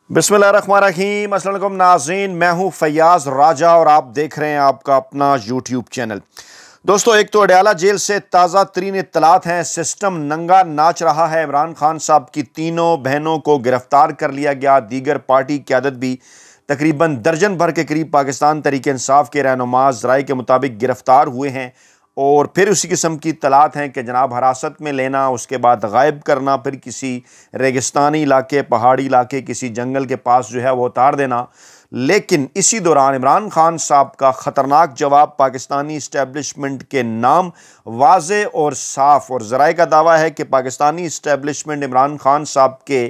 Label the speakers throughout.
Speaker 1: बिस्मिल्लाहिर्रहमानिर्रहीम, अस्सलाम वालेकुम नाज़रीन। मैं हूं फैयाज़ राजा और आप देख रहे हैं आपका अपना यूट्यूब चैनल। दोस्तों, एक तो अडयाला जेल से ताज़ा तरीन इत्तलात हैं। सिस्टम नंगा नाच रहा है। इमरान खान साहब की तीनों बहनों को गिरफ्तार कर लिया गया। दीगर पार्टी क़यादत भी तकरीबन दर्जन भर के करीब पाकिस्तान तहरीक इंसाफ के रहनुमा ज़राए के मुताबिक गिरफ्तार हुए हैं। और फिर उसी किस्म की इत्तलात हैं कि जनाब हिरासत में लेना, उसके बाद गायब करना, फिर किसी रेगिस्तानी इलाके, पहाड़ी इलाके, किसी जंगल के पास जो है वो उतार देना। लेकिन इसी दौरान इमरान खान साहब का ख़तरनाक जवाब पाकिस्तानी इस्टेब्लिशमेंट के नाम वाज़े और साफ़, और ज़राए का दावा है कि पाकिस्तानी इस्टेब्लिशमेंट इमरान खान साहब के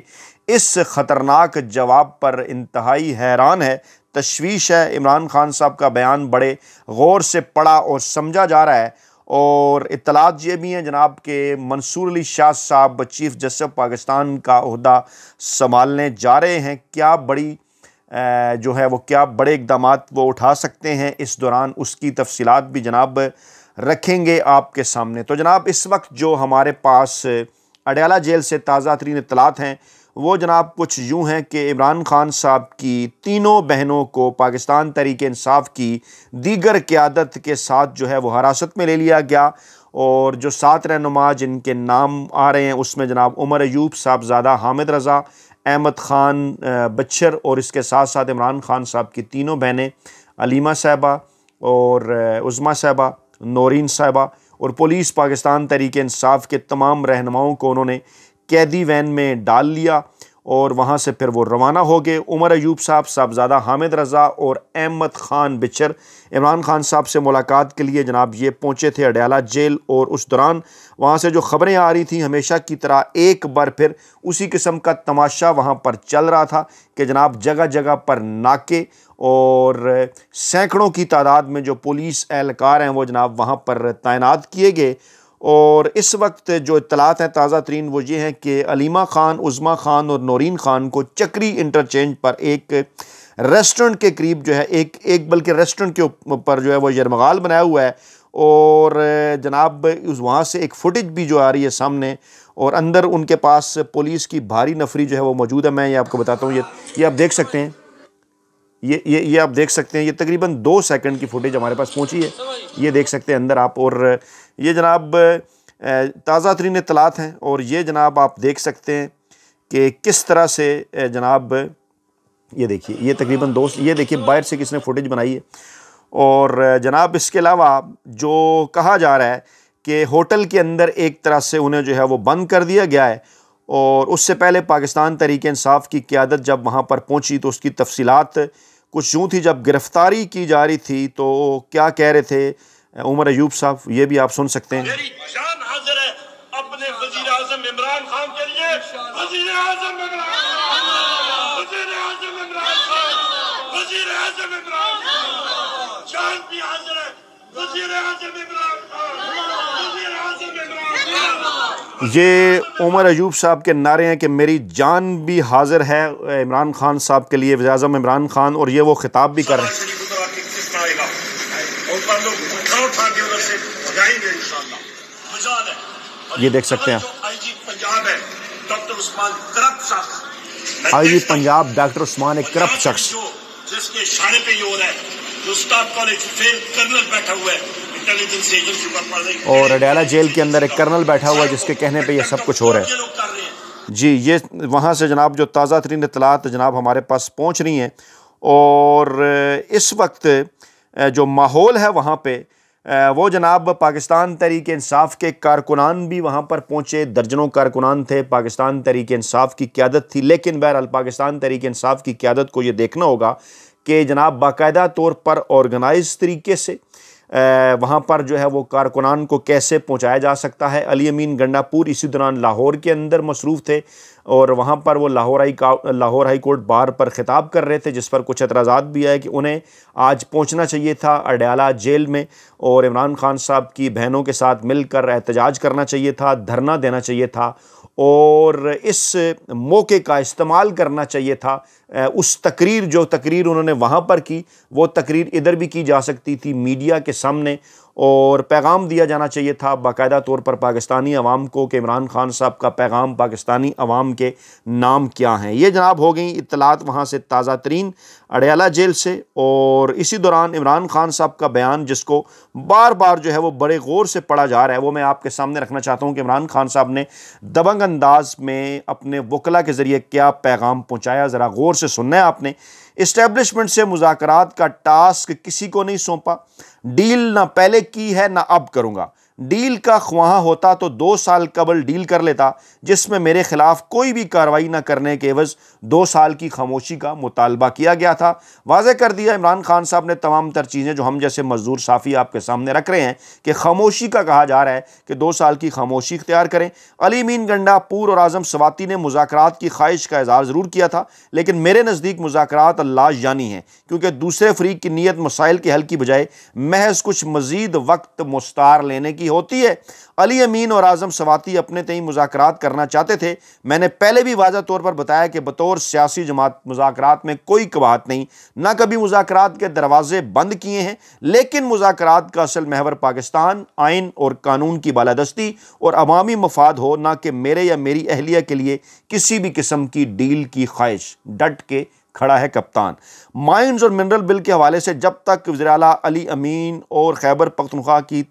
Speaker 1: इस ख़तरनाक जवाब पर इंतहाई हैरान है, तशवीश है। इमरान खान साहब का बयान बड़े गौर से पढ़ा और समझा जा रहा है। और इत्तलात ये भी हैं जनाब के मंसूर अली शाह साहब चीफ जस्टिस पाकिस्तान का ओहदा संभालने जा रहे हैं। क्या बड़ी जो है वो क्या बड़े इक़दामात वो उठा सकते हैं इस दौरान, उसकी तफसीलात भी जनाब रखेंगे आपके सामने। तो जनाब, इस वक्त जो हमारे पास अडयाला जेल से ताज़ा तरीन इत्तलात हैं वो जनाब कुछ यूँ हैं कि इमरान खान साहब की तीनों बहनों को पाकिस्तान तहरीक इंसाफ की दीगर क़यादत के साथ जो है वो हिरासत में ले लिया गया। और जो 7 रहनुमा जिनके नाम आ रहे हैं उसमें जनाब उमर अयूब साहबज़ादा, हामिद रज़ा, अहमद ख़ान बच्चर, और इसके साथ साथ इमरान खान साहब की तीनों बहनें अलीमा साहिबा और उज़मा साहिबा, नौरीन साहिबा, और पुलिस पाकिस्तान तहरीक इंसाफ के तमाम रहनुमाओं को उन्होंने कैदी वैन में डाल लिया और वहाँ से फिर वो रवाना हो गए। उमर अयूब साहबज़ादा, हामिद रज़ा और अहमद ख़ान बिचर इमरान खान साहब से मुलाकात के लिए जनाब ये पहुँचे थे अडयाला जेल। और उस दौरान वहाँ से जो ख़बरें आ रही थी, हमेशा की तरह एक बार फिर उसी किस्म का तमाशा वहाँ पर चल रहा था कि जनाब जगह जगह पर नाके और सैकड़ों की तादाद में जो पुलिस एहलकार हैं वो जनाब वहाँ पर तैनात किए गए। और इस वक्त जो इत्तलात हैं ताज़ा तरीन वो ये हैं कि अलीमा ख़ान, उज़मा ख़ान और नौरीन ख़ान को चक्री इंटरचेंज पर एक रेस्टोरेंट के करीब जो है एक बल्कि रेस्टोरेंट के ऊपर जो है वो यरमगाल बनाया हुआ है। और जनाब उस वहाँ से एक फुटेज भी जो आ रही है सामने, और अंदर उनके पास पुलिस की भारी नफरी जो है वो मौजूद है। मैं ये आपको बताता हूँ, ये आप देख सकते हैं, ये आप देख सकते हैं, ये तकरीबन 2 सेकंड की फुटेज हमारे पास पहुंची है। ये देख सकते हैं अंदर आप। और ये जनाब ताज़ा तरीन इत्तलात हैं। और ये जनाब आप देख सकते हैं कि किस तरह से जनाब ये देखिए, ये तकरीबन दोस्त, ये देखिए बाहर से किसने फुटेज बनाई है। और जनाब इसके अलावा जो कहा जा रहा है कि होटल के अंदर एक तरह से उन्हें जो है वो बंद कर दिया गया है। और उससे पहले पाकिस्तान तहरीक इंसाफ की क़यादत जब वहाँ पर पहुँची तो उसकी तफसीलात कुछ यूँ थी। जब गिरफ़्तारी की जा रही थी तो क्या कह रहे थे उमर अयूब साहब, ये भी आप सुन सकते हैं।
Speaker 2: मेरी जान हाजिर है अपने वज़ीर आज़म इमरान खान के लिए। वज़ीर आज़म इमरान खान, वज़ीर आज़म इमरान खान, वज़ीर आज़म इमरान खान, जान भी हाजिर है। वज़ीर आज़म इमरान खान, वज़ीर आज़म इमरान खान।
Speaker 1: ये उमर अयूब साहब के नारे हैं कि मेरी जान भी हाजिर है इमरान खान साहब के लिए, वज़ीर आज़म इमरान खान। और ये वो खिताब भी कर रहे हैं। ये देख सकते हैं
Speaker 2: आईजी पंजाब है डॉक्टर उस्मान, करप्ट शख्स।
Speaker 1: आईजी पंजाब डॉक्टर उस्मान एक करप्ट शख्स,
Speaker 2: जिसके इशारे पे ये हो रहा है। जो स्टाफ कॉलेज फेल कर्नल बैठा हुआ है इंटेलिजेंस एजेंसी पर पढ़ रही,
Speaker 1: और अडयाला जेल के अंदर एक कर्नल बैठा हुआ है जिसके कहने पे ये सब कुछ हो रहा है। जी, ये वहाँ से जनाब जो ताज़ा तरीन इत्तलात जनाब हमारे पास पहुँच रही हैं। और इस वक्त जो माहौल है वहाँ पे वो जनाब पाकिस्तान तहरीक इंसाफ के कारकुनान भी वहाँ पर पहुँचे। दर्जनों कारकुनान थे, पाकिस्तान तहरीक इंसाफ की क़यादत थी। लेकिन बहरहाल पाकिस्तान तहरीक इंसाफ की क़यादत को ये देखना होगा कि जनाब बाकायदा तौर पर ऑर्गेनाइज तरीके से वहाँ पर जो है वो कारकुनान को कैसे पहुँचाया जा सकता है। अली अमीन गंडापुर इसी दौरान लाहौर के अंदर मसरूफ़ थे और वहाँ पर वो लाहौर हाई कोर्ट बार पर ख़िताब कर रहे थे, जिस पर कुछ एतराज़ात भी आए कि उन्हें आज पहुँचना चाहिए था अडयाला जेल में और इमरान खान साहब की बहनों के साथ मिलकर एहतजाज करना चाहिए था, धरना देना चाहिए था और इस मौके का इस्तेमाल करना चाहिए था। उस जो तकरीर उन्होंने वहाँ पर की वो तकरीर इधर भी की जा सकती थी मीडिया के सामने और पैगाम दिया जाना चाहिए था बाकायदा तौर पर पाकिस्तानी अवाम को कि इमरान खान साहब का पैगाम पाकिस्तानी अवाम के नाम क्या हैं। ये जनाब हो गई इत्तलात वहाँ से ताज़ा तरीन अडयाला जेल से। और इसी दौरान इमरान खान साहब का बयान, जिसको बार बार जो है वो बड़े गौर से पढ़ा जा रहा है, वो मैं आपके सामने रखना चाहता हूँ कि इमरान खान साहब ने दबंग अंदाज में अपने वकला के ज़रिए क्या पैगाम पहुँचाया। ज़रा गौर से सुनना है आपने। इस्टेब्लिशमेंट से मुज़ाकरात का टास्क किसी को नहीं सौंपा। डील ना पहले की है ना अब करूँगा। डील का ख्वाहा होता तो 2 साल कबल डील कर लेता, जिसमें मेरे खिलाफ कोई भी कार्रवाई न करने के एवज 2 साल की खामोशी का मुतालबा किया गया था। वाज़ेह कर दिया इमरान खान साहब ने तमाम तर चीज़ें जो हम जैसे मजदूर साफ़ी आपके सामने रख रहे हैं कि खामोशी का कहा जा रहा है कि 2 साल की खामोशी इख्तियार करें। अली मीन गंडा पूर और आज़म स्वाति ने मुज़ाकरात की ख्वाहिश का इज़हार ज़रूर किया था, लेकिन मेरे नज़दीक मुज़ाकरात अल्लाह जानी हैं, क्योंकि दूसरे फरीक की नीयत मसाइल के हल की बजाय महज कुछ मज़ीद वक्त मुस्तार लेने की होती है। अली अमीन और आज़म स्वाति अपने तय मुज़ाकरात करना चाहते थे। मैंने पहले भी वाज़ा तौर पर बताया कि बतौर सियासी जमात मुज़ाकरात में कोई कबाहत नहीं, ना कभी मुज़ाकरात के दरवाजे बंद किए हैं, लेकिन मुज़ाकरात का असल महवर पाकिस्तान, आइन और कानून की बालादस्ती और अवामी मफाद हो, ना कि मेरे या मेरी अहलिया के लिए किसी भी किस्म की डील की ख्वाहिश। डट के खड़ा है कप्तान। माइंस और मिनरल बिल के हवाले से जब तक वज़ीर आला अली अमीन और खैबर पख्तूनख्वा की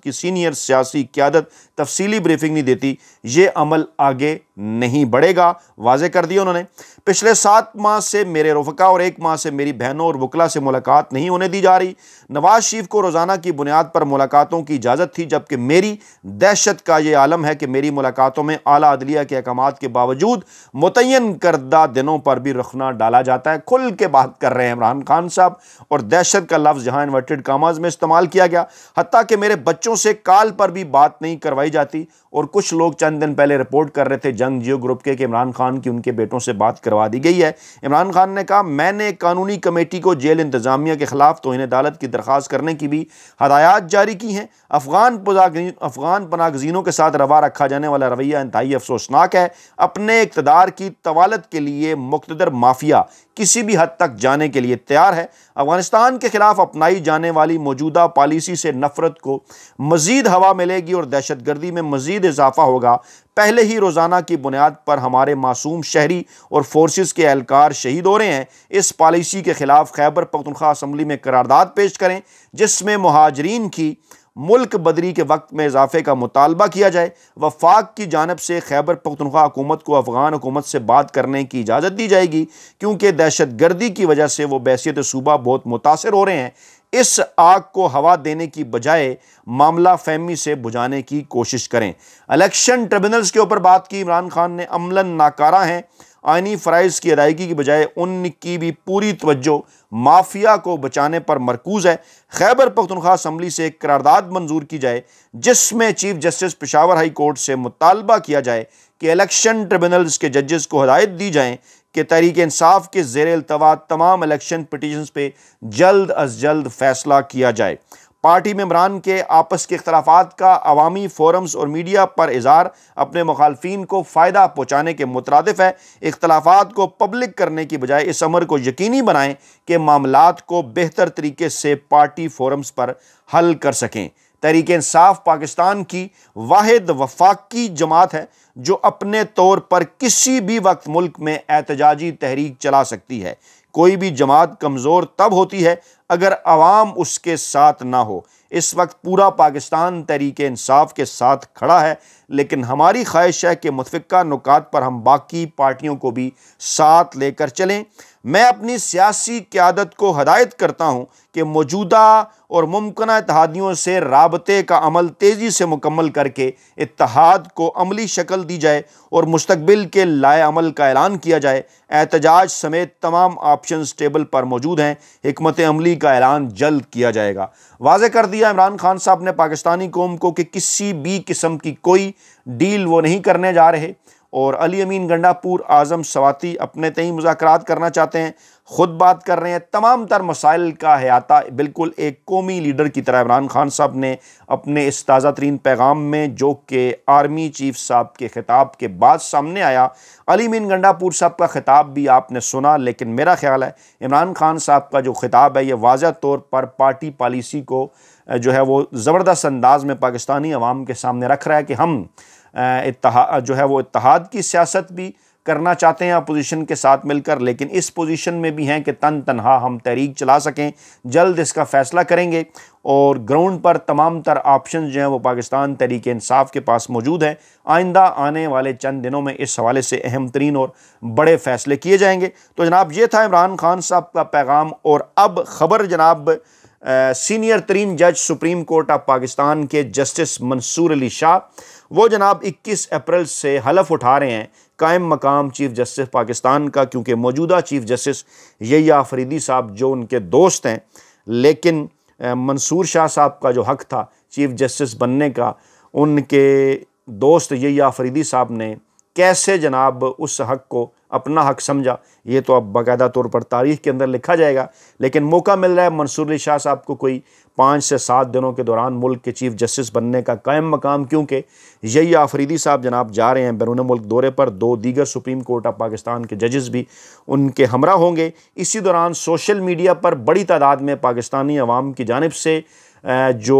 Speaker 1: सीनियर सियासी क़यादत तफसीली ब्रीफिंग नहीं देती, ये अमल आगे नहीं बढ़ेगा। वाज़ेह कर दिया उन्होंने। पिछले 7 माह से मेरे रफ़का और 1 माह से मेरी बहनों और वकला से मुलाकात नहीं होने दी जा रही। नवाज शरीफ को रोज़ाना की बुनियाद पर मुलाकातों की इजाज़त थी, जबकि मेरी दहशत का ये आलम है कि मेरी मुलाकातों में आला अदलिया के अहकामात के बावजूद मुतय्यन करदा दिनों पर भी रखना डाला जाता है। खुल के बात कर रहे हैं इमरान खान साहब, और दहशत का लफ्ज़ जहाँ इन्वर्टेड कामाज में इस्तेमाल किया गया। हत्ता कि मेरे बच्चों से कॉल पर भी बात नहीं करवाई जाती। और कुछ लोग चंद दिन पहले रिपोर्ट कर रहे थे जंग जियो ग्रुप के कि इमरान खान की उनके बेटों से बात करवा दी गई है। इमरान खान ने कहा, मैंने कानूनी कमेटी को जेल इंतज़ामिया के खिलाफ तौहीन अदालत की दरख्वास्त करने की भी हदायत जारी की हैं। अफगान पनागज़ीनों के साथ रवा रखा जाने वाला रवैया इंतहाई अफसोसनाक है। अपने इक़्तिदार की तवालत के लिए मुक़्तदर माफिया किसी भी हद तक जाने के लिए तैयार है। अफगानिस्तान के खिलाफ अपनाई जाने वाली मौजूदा पॉलिसी से नफरत को मज़ीद हवा मिलेगी और दहशतगर्दी में मज़ीद इजाफा होगा। पहले ही रोज़ाना की बुनियाद पर हमारे मासूम शहरी और फोर्सेस के एहलकार शहीद हो रहे हैं। इस पॉलिसी के खिलाफ खैबर पख्तूनख्वा असम्बली में करारदाद पेश करें, जिसमें मुहाजिरीन की मुल्क बदरी के वक्त में इजाफे का मुतालबा किया जाए। वफाक की जानब से खैबर पख्तूनख्वा हुकूमत को अफ़गान हुकूमत से बात करने की इजाज़त दी जाएगी, क्योंकि दहशत गर्दी की वजह से वो बैसियत सूबा बहुत मुतासर हो रहे हैं। इस आग को हवा देने की बजाय मामला फहमी से बुझाने की कोशिश करें। इलेक्शन ट्रिब्यूनल्स के ऊपर बात की। इमरान खान ने अमलन नाकारा हैं। आइनी फ़राइज़ की अदायगी की बजाय उनकी भी पूरी तवज्जो माफिया को बचाने पर मरकूज़ है। खैबर पख्तूनख्वा असम्बली से एक करारदाद मंजूर की जाए, जिसमें chief justice Peshawar high court से मुतालबा किया जाए कि इलेक्शन ट्रिब्यूनल्स के जजेस को हदायत दी जाएँ कि तहरीक इंसाफ के ज़ेर इल्तवा तमाम इलेक्शन पिटीशंस पे जल्द अज जल्द फैसला किया जाए। पार्टी मेंबरान के आपस के इख्तलाफात का अवामी फोरम्स और मीडिया पर इज़हार अपने मुखालफीन को फ़ायदा पहुँचाने के मुतरादिफ है। इख्तलाफात को पब्लिक करने की बजाय इस अमर को यकीनी बनाएं कि मामलात को बेहतर तरीके से पार्टी फोरम्स पर हल कर सकें। तहरीक इंसाफ पाकिस्तान की वाहिद वफाकी जमात है जो अपने तौर पर किसी भी वक्त मुल्क में एहतजाजी तहरीक चला सकती है। कोई भी जमात कमज़ोर तब होती है अगर अवाम उसके साथ ना हो। इस वक्त पूरा पाकिस्तान तहरीक इंसाफ के साथ खड़ा है, लेकिन हमारी ख्वाहिश है कि मुतफ़िक़ा नुकात पर हम बाकी पार्टियों को भी साथ लेकर चलें। मैं अपनी सियासी क़यादत को हदायत करता हूँ कि मौजूदा और मुमकिन इत्तेहादियों से राबते का अमल तेज़ी से मुकम्मल करके इत्तेहाद को अमली शक्ल दी जाए और मुस्तकबिल के लाए अमल का ऐलान किया जाए। एहतजाज समेत तमाम ऑप्शंस टेबल पर मौजूद हैं। हिकमत अमली का ऐलान जल्द किया जाएगा। वाज़ेह कर दिया इमरान खान साहब ने पाकिस्तानी कौम को कि किसी भी किस्म की कोई डील वो नहीं करने जा रहे। और अली अमीन गंडापुर आज़म स्वाति अपने तय मुज़ाकरात करना चाहते हैं, ख़ुद बात कर रहे हैं। तमाम तर मसाइल का अहाता बिल्कुल एक कौमी लीडर की तरह इमरान खान साहब ने अपने इस ताज़ा तरीन पैगाम में, जो कि आर्मी चीफ साहब के ख़िताब के बाद सामने आया, अली अमीन गंडापुर साहब का ख़िताब भी आपने सुना, लेकिन मेरा ख़्याल है इमरान खान साहब का जो ख़िताब है ये वाज़ह तौर पर पार्टी पॉलिसी को जो है वो ज़बरदस्त अंदाज में पाकिस्तानी अवाम के सामने रख रहा है कि हम इत्तेहाद की सियासत भी करना चाहते हैं अपोजिशन के साथ मिलकर, लेकिन इस पोजीशन में भी हैं कि तनहा हम तहरीक चला सकें। जल्द इसका फ़ैसला करेंगे और ग्राउंड पर तमाम तर ऑप्शन जो हैं वो पाकिस्तान तहरीक इंसाफ के पास मौजूद हैं। आइंदा आने वाले चंद दिनों में इस हवाले से अहम तरीन और बड़े फ़ैसले किए जाएंगे। तो जनाब ये था इमरान खान साहब का पैगाम। और अब ख़बर जनाब सीनियर तरीन जज सुप्रीम कोर्ट ऑफ पाकिस्तान के जस्टिस मंसूर अली शाह, वो जनाब 21 अप्रैल से हलफ उठा रहे हैं कायम मकाम चीफ जस्टिस पाकिस्तान का, क्योंकि मौजूदा चीफ जस्टिस यहिया अफरीदी साहब जो उनके दोस्त हैं, लेकिन मंसूर शाह साहब का जो हक़ था चीफ जस्टिस बनने का, उनके दोस्त यहिया अफरीदी साहब ने कैसे जनाब उस हक़ को अपना हक़ समझा, ये तो अब बाकायदा तौर पर तारीख़ के अंदर लिखा जाएगा। लेकिन मौका मिल रहा है मंसूर अली शाह साहब को कोई 5 से 7 दिनों के दौरान मुल्क के चीफ जस्टिस बनने का कायम मकाम, क्योंकि यहिया अफरीदी साहब जनाब जा रहे हैं बैरून मुल्क दौरे पर। 2 दीगर सुप्रीम कोर्ट ऑफ पाकिस्तान के जजेस भी उनके हमरा होंगे। इसी दौरान सोशल मीडिया पर बड़ी तादाद में पाकिस्तानी अवाम की जानिब से जो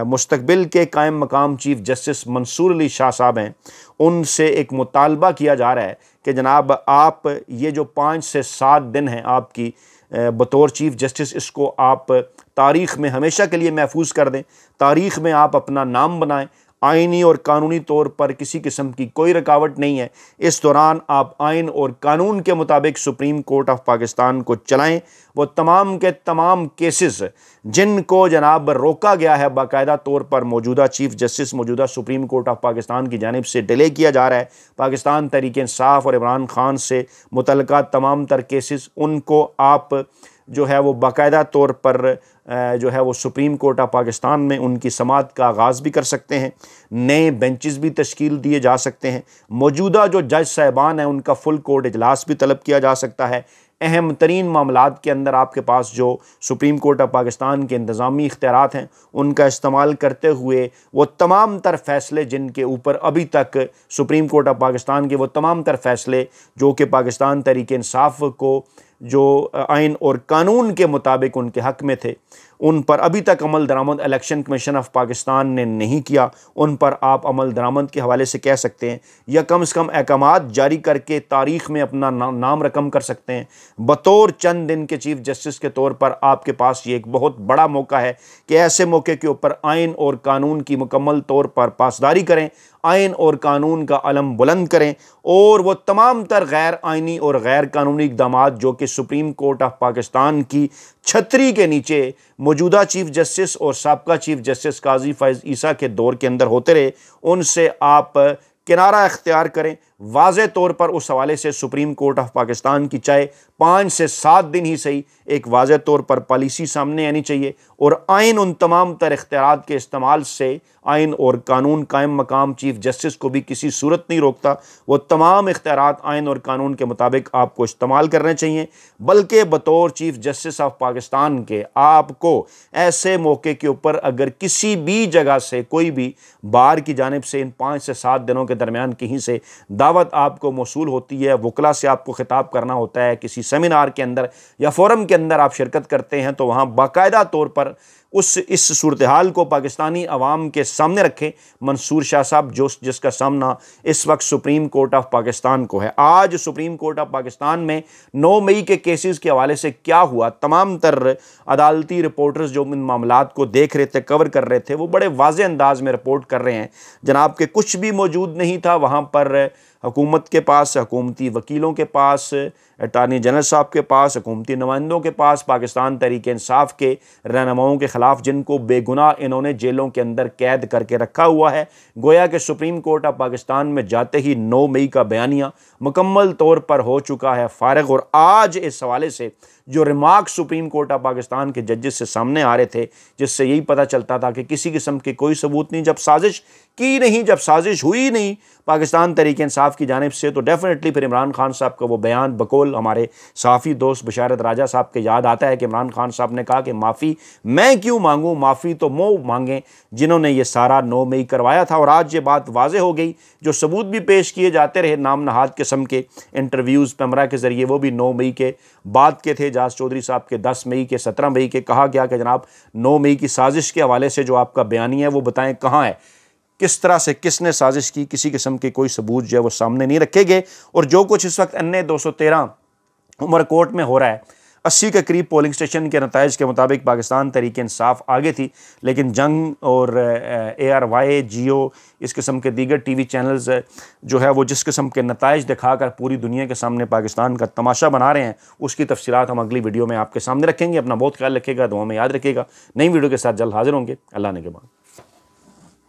Speaker 1: मुस्तकबिल के कायम मकाम चीफ जस्टिस मंसूर अली शाह साहब हैं, उनसे एक मुतालबा किया जा रहा है कि जनाब आप ये जो 5 से 7 दिन हैं आपकी बतौर चीफ जस्टिस, इसको आप तारीख़ में हमेशा के लिए महफूज कर दें, तारीख़ में आप अपना नाम बनाएं। आइनी और कानूनी तौर पर किसी किस्म की कोई रुकावट नहीं है। इस दौरान आप आइन और कानून के मुताबिक सुप्रीम कोर्ट ऑफ पाकिस्तान को चलाएं। वो तमाम के तमाम केसेस जिनको जनाब रोका गया है बाकायदा तौर पर मौजूदा चीफ जस्टिस, मौजूदा सुप्रीम कोर्ट ऑफ पाकिस्तान की जानिब से डिले किया जा रहा है, पाकिस्तान तहरीक इंसाफ और इमरान खान से मुतल्लिका तमाम तर केसेस, उनको आप जो है वो बाकायदा तौर पर जो है वो सुप्रीम कोर्ट ऑफ पाकिस्तान में उनकी समाअत का आगाज़ भी कर सकते हैं। नए बेंचेस भी तश्कील दिए जा सकते हैं। मौजूदा जो जज साहिबान हैं उनका फुल कोर्ट इजलास भी तलब किया जा सकता है। अहम तरीन मामलात के अंदर आपके पास जो सुप्रीम कोर्ट ऑफ पाकिस्तान के इंतज़ामी इख्तियारात हैं उनका इस्तेमाल करते हुए वो तमाम तर फैसले जिनके ऊपर अभी तक सुप्रीम कोर्ट ऑफ पाकिस्तान के वो तमाम तर फैसले जो कि पाकिस्तान तहरीक इंसाफ को जो आइन और कानून के मुताबिक उनके हक़ में थे, उन पर अभी तक अमल दरामद इलेक्शन कमीशन ऑफ पाकिस्तान ने नहीं किया। उन पर आप अमल दरामद के हवाले से कह सकते हैं या कम से कम अहकामात जारी करके तारीख़ में अपना नाम रकम कर सकते हैं। बतौर चंद दिन के चीफ जस्टिस के तौर पर आपके पास ये एक बहुत बड़ा मौका है कि ऐसे मौके के ऊपर आइन और कानून की मुकम्मल तौर पर पासदारी करें, आइन और कानून का अलम बुलंद करें और वो तमाम तर गैर आइनी और गैर कानूनी इक़दामात जो कि सुप्रीम कोर्ट ऑफ पाकिस्तान की छतरी के नीचे मौजूदा चीफ जस्टिस और साबका चीफ जस्टिस काजी फैज़ ईसा के दौर के अंदर होते रहे, उनसे आप किनारा इख्तियार करें। वाज़े तौर पर उस हवाले से सुप्रीम कोर्ट ऑफ पाकिस्तान की चाहे 5 से 7 दिन ही सही एक वाज़े तौर पर पॉलिसी सामने आनी चाहिए और आइन उन तमाम तर इख्तियारात के इस्तेमाल से आइन और कानून कायम मकाम चीफ जस्टिस को भी किसी सूरत नहीं रोकता। वो तमाम इख्तियारात आइन और कानून के मुताबिक आपको इस्तेमाल करने चाहिए, बल्कि बतौर चीफ जस्टिस ऑफ पाकिस्तान के आपको ऐसे मौके के ऊपर अगर किसी भी जगह से कोई भी बार की जानिब से इन 5 से 7 दिनों के दरमियान कहीं से दावत आपको मौसूल होती है, वकला से आपको खिताब करना होता है, किसी सेमिनार के अंदर या फोरम के अंदर आप शिरकत करते हैं, तो वहाँ बाकायदा तौर पर इस सूरत हाल को पाकिस्तानी अवाम के सामने रखें। मंसूर शाह साहब जिसका सामना इस वक्त सुप्रीम कोर्ट ऑफ पाकिस्तान को है। आज सुप्रीम कोर्ट ऑफ पाकिस्तान में 9 मई के केसेस के हवाले से क्या हुआ, तमाम तर अदालती रिपोर्टर्स जो इन मामलात को देख रहे थे, कवर कर रहे थे, वो बड़े वाज़े अंदाज में रिपोर्ट कर रहे हैं जनाब के कुछ भी मौजूद नहीं था वहाँ पर हुकूमत के पास, हुकूमती वकीलों के पास, अटार्नी जनरल साहब के पास, हुकूमती नुमाइंदों के पास, पाकिस्तान तहरीक इंसाफ के रहनुमाओं के ख़िलाफ़ खिलाफ, जिनको बेगुनाह इन्होंने जेलों के अंदर कैद करके रखा हुआ है। गोया कि सुप्रीम कोर्ट ऑफ पाकिस्तान में जाते ही 9 मई का बयानिया मुकम्मल तौर पर हो चुका है फारिग। और आज इस हवाले से जो remark supreme court of Pakistan के जजेस से सामने आ रहे थे, जिससे यही पता चलता था कि किसी किस्म के कोई सबूत नहीं, जब साजिश की नहीं, जब साजिश हुई नहीं पाकिस्तान तहरीक इंसाफ की जानिब से, तो डेफिनेटली फिर इमरान खान साहब का वो बयान बकौल हमारे सहाफ़ी दोस्त बशारत राजा साहब के याद आता है कि इमरान खान साहब ने कहा कि माफ़ी मैं क्यों मांगूं, माफ़ी तो वो मांगें जिन्होंने ये सारा 9 मई करवाया था। और आज ये बात वाज़े हो गई, जो सबूत भी पेश किए जाते रहे नाम नहाद किस्म के इंटरव्यूज़ पैमरा के ज़रिए, वो भी 9 मई के बाद के थे। जास चौधरी साहब के 10 मई के, 17 मई के। कहा गया कि जनाब 9 मई की साजिश के हवाले से जो आपका बयानिया है वो बताएं कहाँ है, किस तरह से, किसने साजिश की, किसी किस्म के कोई सबूत जो है वो सामने नहीं रखे गए। और जो कुछ इस वक्त NA 213 उमरकोट में हो रहा है, 80 के करीब पोलिंग स्टेशन के नताइज के मुताबिक पाकिस्तान तहरीक इंसाफ आगे थी, लेकिन जंग और ARY, जियो, इस किस्म के दीगर TV चैनल्स जो है वो जिस किस्म के नताइज दिखाकर पूरी दुनिया के सामने पाकिस्तान का तमाशा बना रहे हैं, उसकी तफसीलात हम अगली वीडियो में आपके सामने रखेंगे। अपना बहुत ख्याल रखिएगा, दुआ में याद रखिएगा। नई वीडियो के साथ जल्द हाजिर होंगे। अल्लाह ने के बाद।